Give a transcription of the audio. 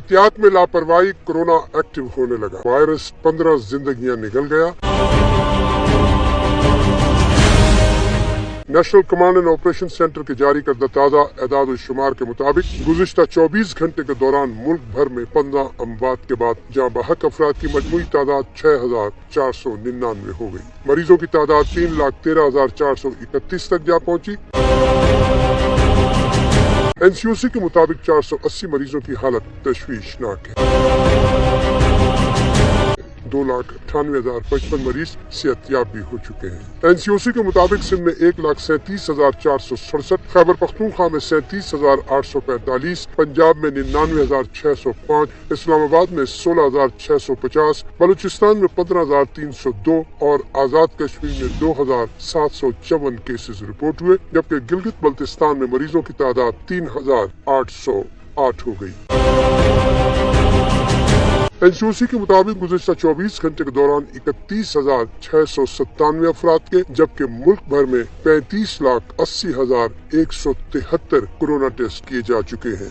احتیاط میں لاپرواہی، کورونا ایکٹیو ہونے لگا، وائرس 15 زندگیاں نگل گیا۔ National command and operation centre کے جاری کردہ تازہ اعداد و شمار کے مطابق گزشتہ 24 گھنٹے کے دوران ملک بھر میں 15 اموات کے بعد جاں بحق افراد کی مجموعی تعداد 6,499 ہو گئی۔ مریضوں کی تعداد 3,13,431 تک جا پہنچی۔ NCOC کے مطابق 480 مریضوں کی حالت تشویشناک ہے۔ 2,98,055 مریض صحت یاب بھی ہو چکے ہیں۔ NCOC کے مطابق سندھ میں 1,37,467، خیبر پختونخوا میں 37,845، پنجاب میں 99,605، اسلام آباد میں 16,650، بلوچستان میں 15,302 اور آزاد کشمیر میں 2,754 کیسز رپورٹ ہوئے، جبکہ گلگت بلتستان میں مریضوں کی تعداد 3,808 ہو گئی۔ NCOC کے مطابق گزشتہ 24 گھنٹے کے دوران 31,697 افراد کے، جبکہ ملک بھر میں 35,80,173 کورونا ٹیسٹ کیے جا چکے ہیں۔